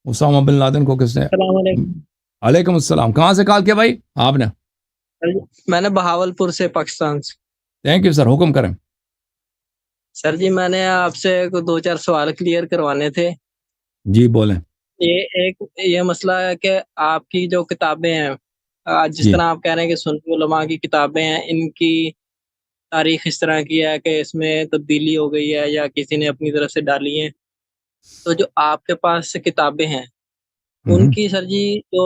Usama bin Laden کو کس نے؟ السلام علیکم. علیکم السلام. کہاں سے کال کیا بھائی آپ نے؟ میں نے بہاول پور سے، پاکستان سے. تھینک یو سر، حکم کریں. سر جی میں نے آپ سے 2-4 سوال کلیئر کروانے تھے. جی بولیں. یہ مسئلہ ہے کہ آپ کی جو کتابیں ہیں، جس جی طرح آپ کہہ رہے ہیں کہ سنی علماء کی کتابیں ہیں، ان کی تاریخ اس طرح کی ہے کہ اس میں تبدیلی ہو گئی ہے یا کسی نے اپنی طرف سے ڈالی ہیں. تو جو آپ کے پاس سے کتابیں ہیں ان کی سر جی جو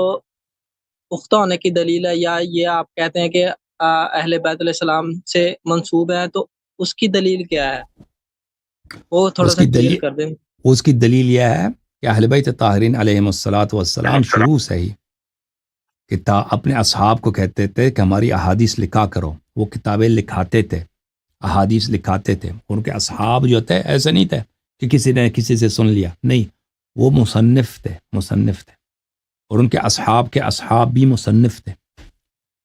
پختہ ہونے کی دلیل ہے، یا یہ آپ کہتے ہیں کہ اہل بیت علیہ السلام سے منسوب ہے، تو اس کی دلیل کیا ہے؟ وہ تھوڑا سا کلیئر کر دیں. اس کی دلیل یہ ہے کہ اہل بیت طاہرین علیہم الصلاۃ والسلام شروع سے ہی اپنے اصحاب کو کہتے تھے کہ ہماری احادیث لکھا کرو. وہ کتابیں لکھاتے تھے، احادیث لکھاتے تھے. ان کے اصحاب جو تھے ایسے نہیں تھے کہ کسی نے کسی سے سن لیا، نہیں، وہ مصنف تھے. اور ان کے اصحاب بھی مصنف تھے.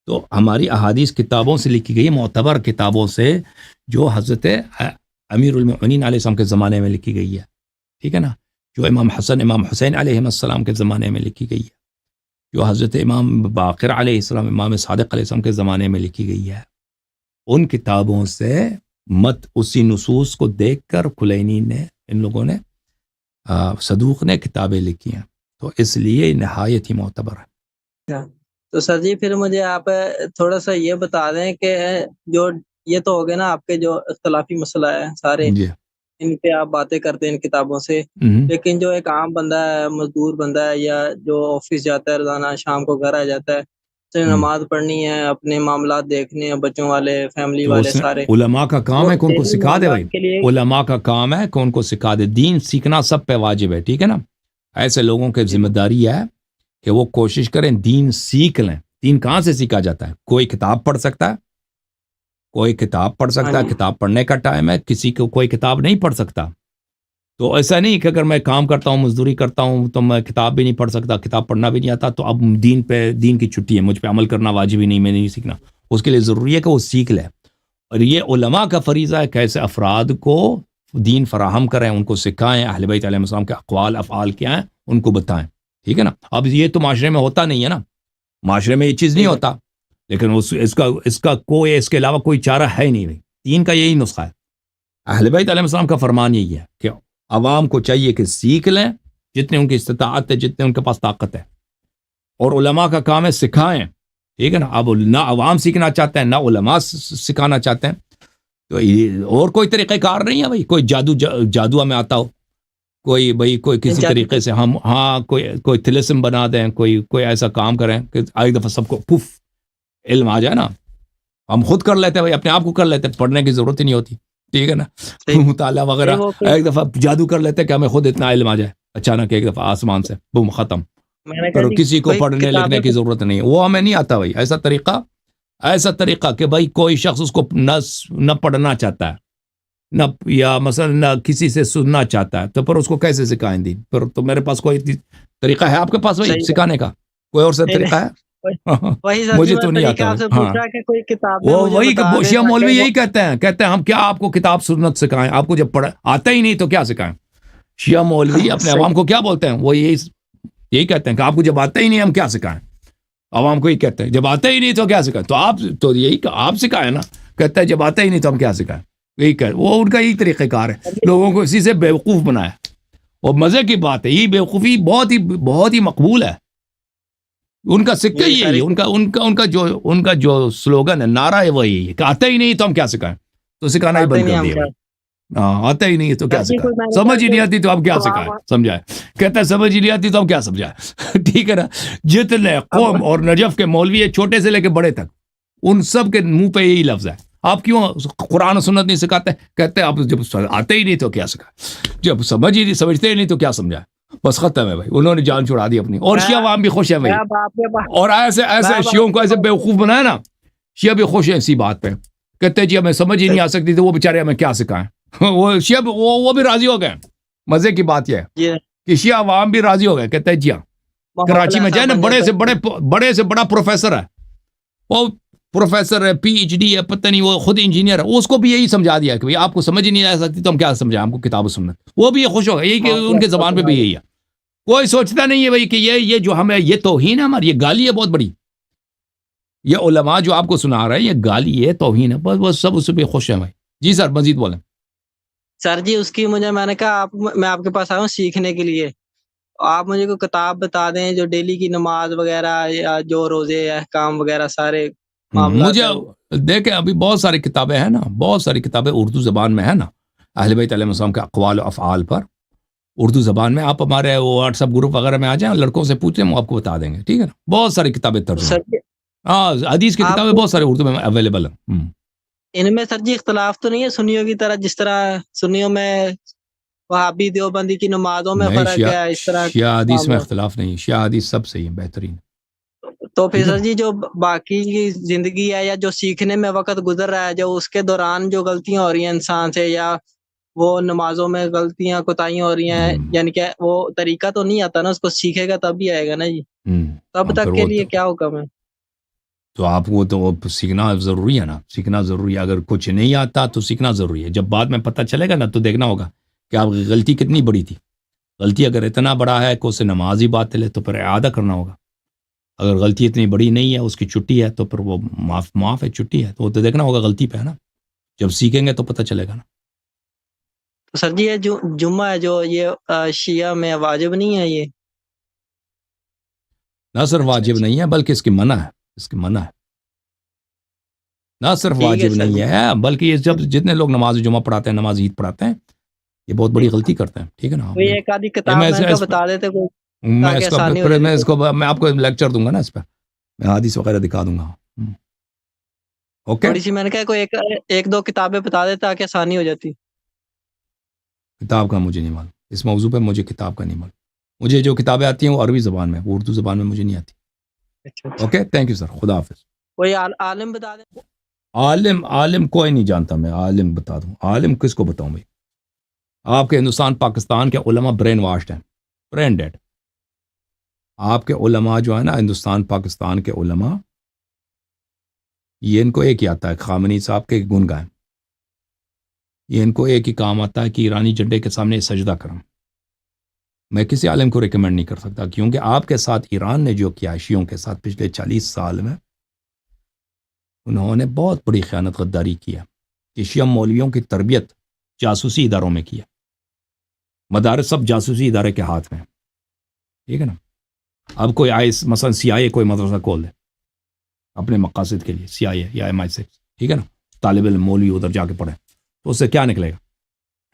تو ہماری احادیث کتابوں سے لکھی گئی، معتبر کتابوں سے، جو حضرت امیر المؤمنین علیہ السلام کے زمانے میں لکھی گئی ہے. ٹھیک ہے نا؟ جو امام حسن امام حسین علیہ السلام کے زمانے میں لکھی گئی ہے، جو حضرت امام باقر علیہ السلام امام صادق علیہ السلام کے زمانے میں لکھی گئی ہے. ان کتابوں سے اسی نصوص کو دیکھ کر کلینی نے، ان لوگوں نے، صدوق نے کتابیں لکھی ہیں. تو اس لیے نہایت ہی معتبر ہے. تو سر جی پھر مجھے آپ تھوڑا سا یہ بتا دیں کہ جو یہ تو ہو گئے نا آپ کے جو اختلافی مسئلہ ہے سارے، جی ان پہ آپ باتیں کرتے ہیں ان کتابوں سے، لیکن جو ایک عام بندہ ہے، مزدور بندہ ہے، یا جو آفس جاتا ہے روزانہ، شام کو گھر آ جاتا ہے، اسے نماز پڑھنی ہے، اپنے معاملات دیکھنے ہیں، بچوں والے، فیملی والے سارے. علماء کا کام ہے کہ ان کو سکھا دے بھائی. علماء کا کام ہے کہ ان کو سکھا دے. دین سیکھنا سب پہ واجب ہے. ٹھیک ہے نا؟ ایسے لوگوں کی ذمہ داری ہے کہ وہ کوشش کریں دین سیکھ لیں. دین کہاں سے سیکھا جاتا ہے؟ کوئی کتاب پڑھ سکتا ہے، کتاب پڑھنے کا ٹائم ہے. کسی کو کوئی کتاب نہیں پڑھ سکتا. تو ایسا نہیں کہ اگر میں کام کرتا ہوں، مزدوری کرتا ہوں، تو میں کتاب بھی نہیں پڑھ سکتا، کتاب پڑھنا بھی نہیں آتا، تو اب دین کی چھٹی ہے، مجھ پہ عمل کرنا واجب ہی نہیں، میں نہیں سیکھنا. اس کے لیے ضروری ہے کہ وہ سیکھ لے. اور یہ علماء کا فریضہ ہے کہ ایسے افراد کو دین فراہم کریں، ان کو سکھائیں، اہل بیت علیہ السلام کے اقوال افعال کیا ہیں ان کو بتائیں. ٹھیک ہے نا؟ اب یہ تو معاشرے میں ہوتا نہیں ہے نا، معاشرے میں یہ چیز نہیں ہوتا، لیکن اس کا کوئی، اس کے علاوہ کوئی چارہ ہے نہیں. بھائی دین کا یہی نسخہ ہے. اہل بیت علیہ السلام کا فرمان یہی ہے کہ عوام کو چاہیے کہ سیکھ لیں جتنے ان کی استطاعت ہے، جتنے ان کے پاس طاقت ہے. اور علماء کا کام ہے سکھائیں. ٹھیک ہے نا؟ اب نہ عوام سیکھنا چاہتے ہیں، نہ علماء سکھانا چاہتے ہیں. تو اور کوئی طریقہ کار نہیں ہے بھائی. کوئی جادو میں آتا ہو، کوئی کسی طریقے سے ہم کوئی طلسم بنا دیں، کوئی ایسا کام کریں کہ ایک دفعہ سب کو پف علم آ جائے نا. ہم خود کر لیتے ہیں بھائی، اپنے آپ کو کر لیتے ہیں، پڑھنے کی ضرورت ہی نہیں ہوتی. ٹھیک ہے نا؟ مطالعہ وغیرہ ایک دفعہ جادو کر لیتے ہیں کہ ہمیں خود اتنا علم آ جائے اچانک ایک دفعہ آسمان سے بم ختم. پر کسی کو پڑھنے لکھنے کی ضرورت نہیں ہے. وہ ہمیں نہیں آتا بھائی. ایسا طریقہ کہ بھائی کوئی شخص اس کو نہ پڑھنا چاہتا ہے، نہ یا مثلا نہ کسی سے سننا چاہتا ہے، تو پھر اس کو کیسے سکھائیں دین؟ پھر تو میرے پاس کوئی طریقہ ہے آپ کے پاس بھائی سکھانے کا؟ کوئی اور سے طریقہ ہے؟ مجھے تو نہیں آتا. وہی شیعہ مولوی یہی کہتے ہیں ہم کیا آپ کو کتاب سنت سکھائیں؟ آپ کو جب آتا ہی نہیں تو کیا سکھائیں؟ شیعہ مولوی اپنے عوام کو کیا بولتے ہیں؟ وہ یہی کہتے ہیں کہ آپ کو جب آتا ہی نہیں ہم کیا سکھائیں؟ عوام کو ہی کہتے ہیں جب آتا ہی نہیں تو کیا سکھائیں؟ تو آپ تو یہی آپ سکھائیں نا. کہتا ہے جب آتا ہی نہیں تو ہم کیا سکھائیں؟ یہی کہ وہ ان کا یہی طریقہ کار ہے، لوگوں کو اسی سے بیوقوف بنایا. اور مزے کی بات ہے، یہ بیوقوفی بہت ہی مقبول ہے. ان کا سکہ ہی یہی ہے، ان کا جو سلوگن ہے، نعرہ ہے، وہی ہے کہ آتا ہی نہیں تو ہم کیا سکھائیں؟ تو سکھانا ہی بند کر دیا. آتا ہی نہیں تو کیا سکھائیں؟ سمجھ ہی نہیں آتی تو اب کیا سکھائیں؟ سمجھائے. کہتا ہے سمجھ ہی نہیں آتی تو اب کیا سمجھائے؟ ٹھیک ہے نا؟ جتنے قوم اور نجف کے مولوی ہے، چھوٹے سے لے کے بڑے تک، ان سب کے منہ پہ یہی لفظ ہے. آپ کیوں قرآن و سنت نہیں سکھاتے؟ کہتے ہیں آپ جب آتے ہی نہیں تو کیا سکھائیں، جب سمجھتے ہی نہیں تو کیا سمجھائے؟ بس ختم ہے بھائی. انہوں نے جان چھڑا دی اپنی. اور شیعہ عوام بھی خوش ہے بھائی. اور ایسے شیعوں کو ایسے بیوقوف بنایا نا، شیعہ بھی خوش ہیں اسی بات پہ. کہتے ہیں جی ہمیں سمجھ ہی نہیں آ سکتی تو وہ بیچارے ہمیں کیا سکھائیں. وہ شیعہ وہ بھی راضی ہو گئے. مزے کی بات یہ ہے کہ شیعہ عوام بھی راضی ہو گئے. کہتے ہیں جی ہاں، کراچی میں جائے نا، بڑے سے بڑا پروفیسر ہے، وہ پروفیسر ہے، پی ایچ ڈی ہے، پتہ نہیں وہ خود انجینئر ہے، اس کو بھی یہی سمجھا دیا کہ آپ کو سمجھ ہی نہیں آ سکتی تو ہم کیا سمجھائیں، ہم کو کتاب و سنت. وہ بھی یہ خوش ہو گئے، یہی کہ ان کے زبان پہ بھی یہی ہے کوئی سوچتا نہیں ہے بھائی کہ یہ جو ہمیں یہ توہین ہے ہماری، یہ گالی ہے بہت بڑی. یہ علماء جو آپ کو سنا رہے ہیں یہ گالی ہے، توہین ہے، بس سب اس پہ خوش ہیں بھائی. جی سر مزید بولیں. سر جی اس کی میں نے کہا میں آپ کے پاس آیا ہوں سیکھنے کے لیے، آپ مجھے کوئی کتاب بتا دیں جو ڈیلی کی نماز وغیرہ یا جو روزے احکام وغیرہ سارے معاملات مجھے ہیں. دیکھیں ابھی بہت ساری کتابیں ہیں نا، بہت ساری کتابیں اردو زبان میں ہے نا، اہل بیت علیہ السلام کے اقوال و افعال پر اردو زبان میں. آپ ہمارے واٹس ایپ گروپ وغیرہ میں آ جائیں، لڑکوں سے پوچھیں وہ آپ کو بتا دیں گے، ٹھیک ہے نا. بہت ساری کتابیں ترجمہ، سر جی ہاں حدیث کی آپ کتابیں بہت سارے اردو میں اویلیبل ہیں. ان میں سر جی اختلاف تو نہیں ہے سنیوں کی طرح، جس طرح سنیوں میں وہابی دیوبندی کی نمازوں میں نہیں، فرق ہے، اس طرح شیعہ حدیث میں معاملہ. اختلاف نہیں، شیعہ حدیث سب صحیح ہے، بہترین. تو پھر ٹھیک ہے سر نا. جی جو باقی کی زندگی ہے یا جو سیکھنے میں وقت گزر رہا ہے، جو اس کے دوران جو غلطیاں ہو رہی ہیں انسان سے، یا وہ نمازوں میں غلطیاں کوتاہیاں ہو رہی ہیں، یعنی کہ وہ طریقہ تو نہیں آتا نا، اس کو سیکھے گا تب ہی آئے گا نا جی. تب پھر تک کے وہ لیے کیا حکم ہے؟ تو آپ کو تو سیکھنا ضروری ہے نا، سیکھنا ضروری ہے. اگر کچھ نہیں آتا تو سیکھنا ضروری ہے. جب بعد میں پتہ چلے گا نا تو دیکھنا ہوگا کہ آپ کی غلطی کتنی بڑی تھی. غلطی اگر اتنا بڑا ہے کہ اسے نماز ہی باطل ہے تو پھر اعادہ کرنا ہوگا. اگر غلطی اتنی بڑی نہیں ہے، اس کی چھٹی ہے، تو پھر وہ معاف ہے، چھٹی ہے، تو وہ تو دیکھنا ہوگا غلطی پہ ہے نا. جب سیکھیں گے تو پتہ چلے گا نا. تو سر جی یہ جو جمعہ ہے جو یہ شیعہ میں واجب نہیں ہے یہ؟ نہ صرف اچھا واجب اچھا نہیں ہے بلکہ اس کی منع ہے، اس کی منع ہے. نہ صرف ٹھیک ہے واجب سر نہیں جی. ہے بلکہ یہ جب جتنے لوگ نماز جمعہ پڑھاتے ہیں، نماز عید پڑھاتے ہیں، یہ بہت بڑی غلطی کرتے ہیں. ٹھیک ہے نا. کوئی ایک آدھی یہ کتاب میں میں ان کا اس بتا دیتے کوئی، میں تاکہ اس کا آسانی ہو پھر جاتی ہے. میں آپ کو لیکچر دوں گا نا اس پہ، میں حدیث وغیرہ دکھا دوں گا. اوکے. تھوڑی سی میں نے کہا کوئی ایک دو کتابیں بتا دے تاکہ آسانی ہو جاتی. کتاب کا مجھے نہیں معلوم، اس موضوع پہ مجھے کتاب کا نہیں معلوم. مجھے جو کتابیں آتی ہیں وہ عربی زبان میں، وہ اردو زبان میں مجھے نہیں آتی. اچھا اچھا. اوکے تھینک یو سر، خدا حافظ. کوئی عالم بتا دیں. عالم کوئی نہیں جانتا. میں عالم بتا دوں، عالم کس کو بتاؤں بھائی. آپ کے ہندوستان پاکستان کے علماء برین واشڈ ہیں، برین ڈیڈ. آپ کے علماء جو ہے نا ہندوستان پاکستان کے علماء، یہ ان کو ایک ہی آتا ہے، خامنی صاحب کے گن گائیں. یہ ان کو ایک ہی کام آتا ہے کہ ایرانی جھنڈے کے سامنے سجدہ کریں. میں کسی عالم کو ریکمینڈ نہیں کر سکتا، کیونکہ آپ کے ساتھ ایران نے جو کیا شیعوں کے ساتھ پچھلے 40 سال میں، انہوں نے بہت بڑی خیانت غداری کی ہے. کہ شیعہ مولویوں کی تربیت جاسوسی اداروں میں کی ہے. مدارس سب جاسوسی ادارے کے ہاتھ میں. ٹھیک ہے نا. اب کوئی آئے مثلا CIA کوئی مدرسہ کھول دے اپنے مقاصد کے لیے، CIA یا MI6، ٹھیک ہے نا، طالب علم مولوی ادھر جا کے پڑھے تو اس سے کیا نکلے گا؟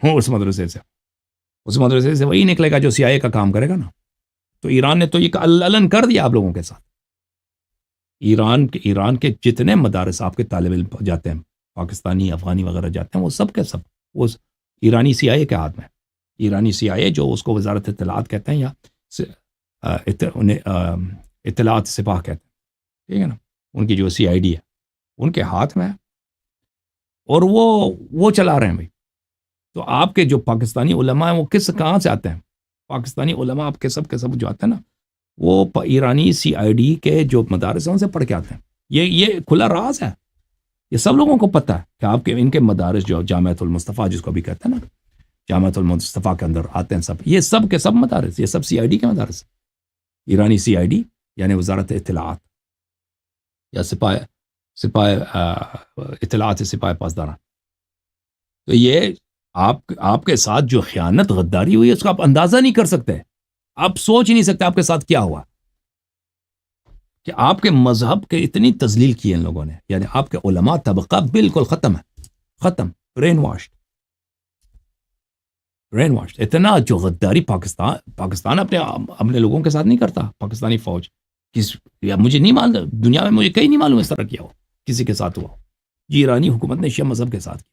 اس مدرسے سے وہی نکلے گا جو CIA کا کام کرے گا نا. تو ایران نے تو یہ علن کر دیا آپ لوگوں کے ساتھ. ایران کے جتنے مدارس آپ کے طالب علم جاتے ہیں، پاکستانی افغانی وغیرہ جاتے ہیں، وہ سب کے سب وہ ایرانی CIA کے ہاتھ میں. ایرانی CIA جو اس کو وزارت اطلاعات کہتے ہیں یا اطلاعات سپاہ کہتے ہیں، ٹھیک ہے نا، ان کی جو CID ہے ان کے ہاتھ میں ہے، اور وہ چلا رہے ہیں بھائی. تو آپ کے جو پاکستانی علماء ہیں وہ کہاں سے آتے ہیں؟ پاکستانی علماء آپ کے سب جو آتے ہیں نا، وہ ایرانی CID کے جو مدارس ہیں ان سے پڑھ کے آتے ہیں. یہ کھلا راز ہے، یہ سب لوگوں کو پتہ ہے کہ آپ کے ان کے مدارس جو جامعۃ المصطفیٰ جس کو بھی کہتے ہیں نا، جامعۃ المصطفیٰ کے اندر آتے ہیں سب، یہ سب کے سب مدارس، یہ سب CID کے مدارس. ایرانی CID یعنی وزارت اطلاعات یا سپاہ اطلاعات سپاہ پاسداران. تو یہ آپ کے ساتھ جو خیانت غداری ہوئی ہے اس کا آپ اندازہ نہیں کر سکتے، آپ سوچ ہی نہیں سکتے آپ کے ساتھ کیا ہوا. کہ آپ کے مذہب کے اتنی تذلیل کی ہے ان لوگوں نے، یعنی آپ کے علماء طبقہ بالکل ختم ہے، ختم، برین واشڈ. اتنا جو غداری پاکستان اپنے لوگوں کے ساتھ نہیں کرتا. پاکستانی فوج مجھے نہیں معلوم، دنیا میں مجھے کہیں نہیں معلوم اس طرح کیا ہو کسی کے ساتھ ہوا. یہ ایرانی حکومت نے شیعہ مذہب کے ساتھ کیا.